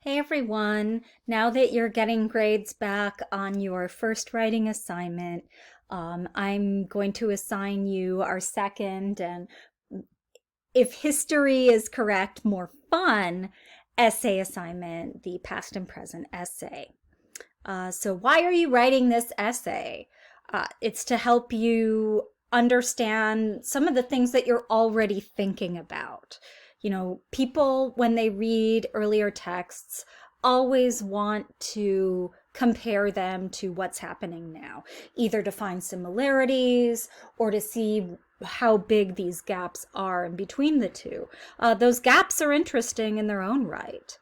Hey everyone, now that you're getting grades back on your first writing assignment, I'm going to assign you our second and, if history is correct, more fun essay assignment, the past and present essay. So why are you writing this essay? It's to help you understand some of the things that you're already thinking about. You know, people, when they read earlier texts, always want to compare them to what's happening now, either to find similarities or to see how big these gaps are in between the two. Those gaps are interesting in their own right.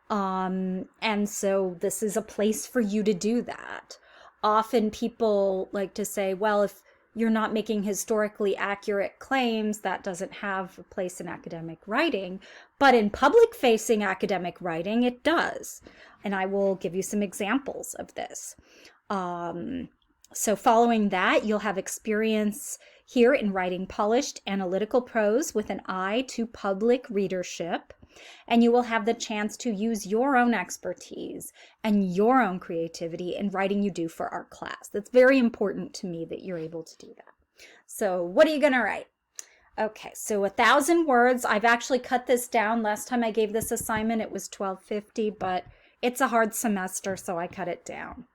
And so this is a place for you to do that. Often people like to say, well, if you're not making historically accurate claims, that doesn't have a place in academic writing. But in public facing academic writing, it does. And I will give you some examples of this. So following that, you'll have experience here in writing polished analytical prose with an eye to public readership. And you will have the chance to use your own expertise and your own creativity in writing you do for our class. That's very important to me that you're able to do that. So what are you going to write? Okay, so 1,000 words. I've actually cut this down. Last time I gave this assignment, it was 1250, but it's a hard semester, so I cut it down.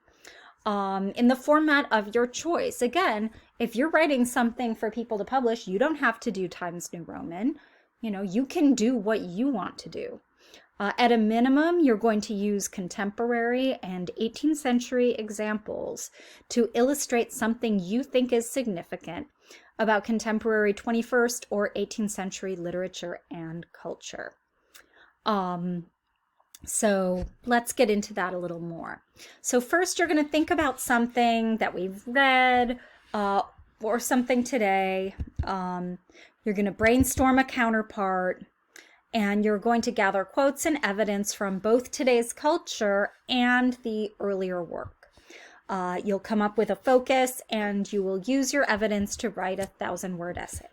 In the format of your choice. Again, if you're writing something for people to publish, you don't have to do Times New Roman. You know, you can do what you want to do. At a minimum, you're going to use contemporary and 18th century examples to illustrate something you think is significant about contemporary 21st or 18th century literature and culture. So let's get into that a little more. So first, you're going to think about something that we've read or something today. You're going to brainstorm a counterpart, and you're going to gather quotes and evidence from both today's culture and the earlier work. You'll come up with a focus, and you will use your evidence to write a 1,000-word essay.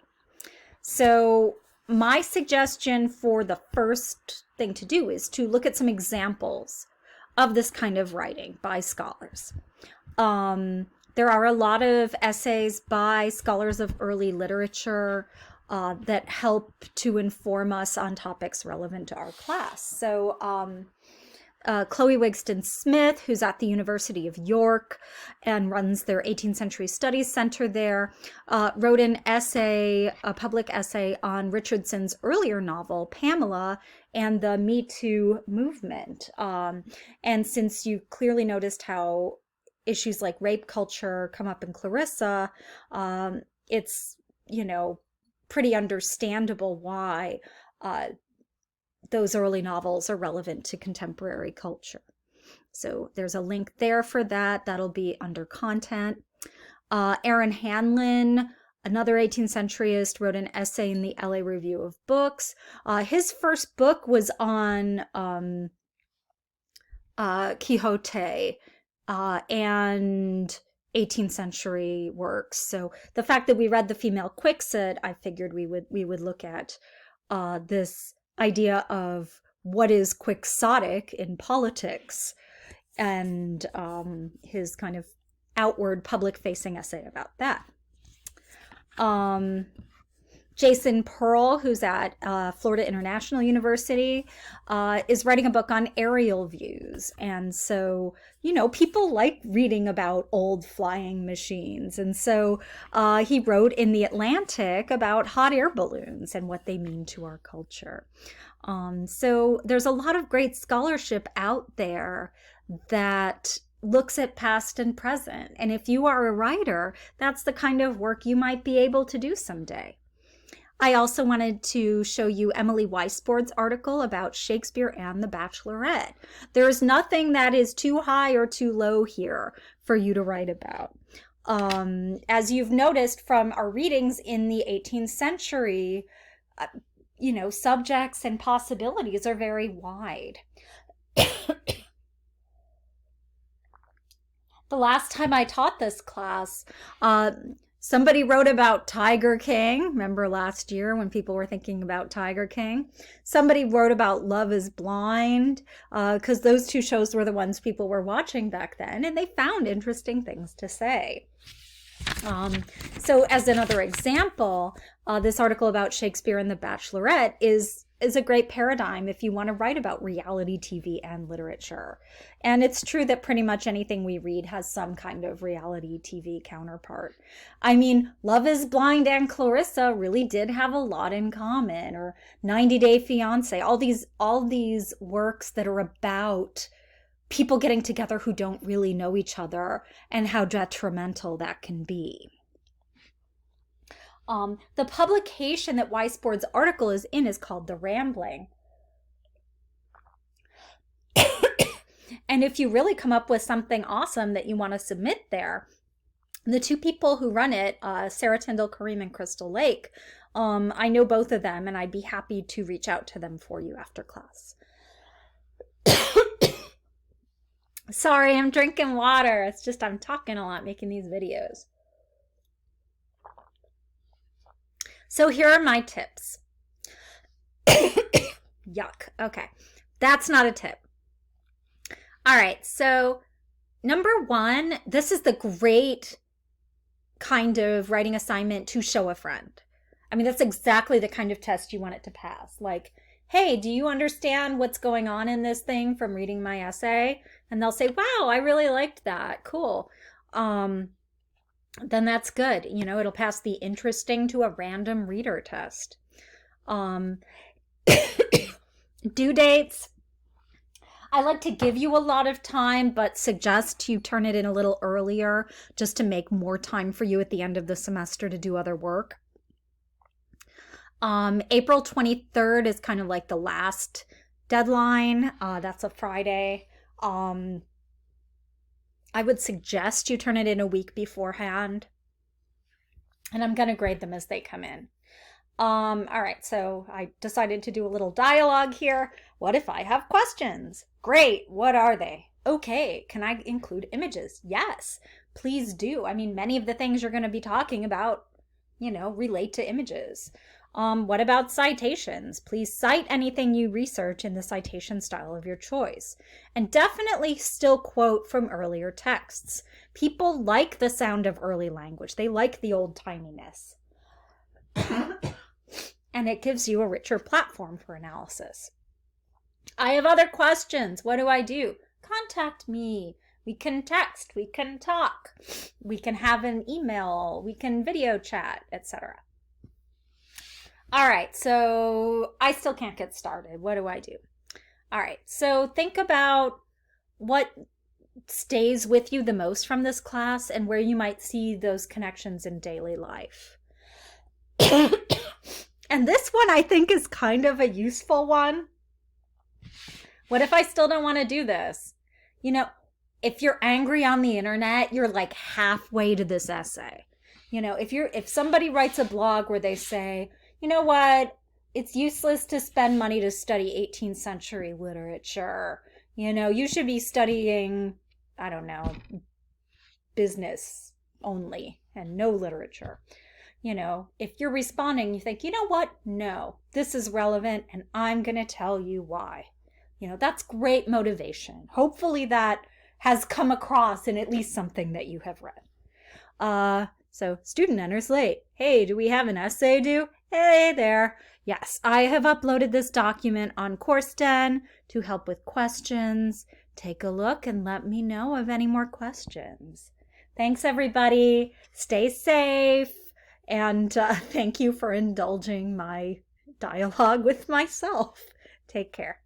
So my suggestion for the first thing to do is to look at some examples of this kind of writing by scholars. There are a lot of essays by scholars of early literature that help to inform us on topics relevant to our class. So Chloe Wigston Smith, who's at the University of York and runs their 18th Century Studies Center there, wrote an essay, a public essay on Richardson's earlier novel, Pamela, and the Me Too movement. And since you clearly noticed how issues like rape culture come up in Clarissa, it's, you know, pretty understandable why those early novels are relevant to contemporary culture. So there's a link there for that. That'll be under content. Aaron Hanlon, another 18th centuryist, wrote an essay in the LA Review of Books. His first book was on Quixote and 18th century works. So the fact that we read The Female Quixote, I figured we would look at this idea of what is quixotic in politics, and his kind of outward public-facing essay about that. Jason Pearl, who's at Florida International University, is writing a book on aerial views. And so, you know, people like reading about old flying machines. And so he wrote in The Atlantic about hot air balloons and what they mean to our culture. So there's a lot of great scholarship out there that looks at past and present. And if you are a writer, that's the kind of work you might be able to do someday. I also wanted to show you Emily Weisbord's article about Shakespeare and The Bachelorette. There is nothing that is too high or too low here for you to write about. As you've noticed from our readings in the 18th century, you know, subjects and possibilities are very wide. The last time I taught this class, Somebody wrote about Tiger King. Remember last year when people were thinking about Tiger King? Somebody wrote about Love is Blind, because those two shows were the ones people were watching back then, and they found interesting things to say. So as another example, this article about Shakespeare and the Bachelorette is a great paradigm if you want to write about reality TV and literature. And it's true that pretty much anything we read has some kind of reality TV counterpart. I mean, Love is Blind and Clarissa really did have a lot in common, or 90 Day Fiance, all these works that are about people getting together who don't really know each other and how detrimental that can be. The publication that Weisbord's article is in is called The Rambling. And if you really come up with something awesome that you want to submit there, the two people who run it, Sarah Tyndall Karim and Crystal Lake, I know both of them, and I'd be happy to reach out to them for you after class. Sorry, I'm drinking water. It's just I'm talking a lot making these videos. So here are my tips. Yuck. Okay. That's not a tip. All right. So number one, this is the great kind of writing assignment to show a friend. I mean, that's exactly the kind of test you want it to pass. Like, hey, do you understand what's going on in this thing from reading my essay? And they'll say, wow, I really liked that. Cool. Then that's good. You know, it'll pass the interesting to a random reader test. Due dates. I like to give you a lot of time, but suggest you turn it in a little earlier just to make more time for you at the end of the semester to do other work. April 23rd is kind of like the last deadline. That's a Friday. I would suggest you turn it in a week beforehand. And I'm going to grade them as they come in. All right, so I decided to do a little dialogue here. What if I have questions? Great, what are they? Okay, can I include images? Yes, please do. I mean, many of the things you're going to be talking about, you know, relate to images. What about citations? Please cite anything you research in the citation style of your choice. And definitely still quote from earlier texts. People like the sound of early language. They like the old-timiness. And it gives you a richer platform for analysis. I have other questions. What do I do? Contact me. We can text. We can talk. We can have an email. We can video chat, etc. All right, so I still can't get started. What do I do? All right, so think about what stays with you the most from this class and where you might see those connections in daily life. And this one I think is kind of a useful one. What if I still don't want to do this? You know, if you're angry on the internet, you're like halfway to this essay. You know, if somebody writes a blog where they say, you know what, it's useless to spend money to study 18th century literature. You know, you should be studying, I don't know, business only and no literature. You know, if you're responding, you think, you know what? No, this is relevant and I'm going to tell you why. You know, that's great motivation. Hopefully that has come across in at least something that you have read. So student enters late. Hey, do we have an essay due? Hey there. Yes, I have uploaded this document on CourseDen to help with questions. Take a look and let me know of any more questions. Thanks, everybody. Stay safe. And thank you for indulging my dialogue with myself. Take care.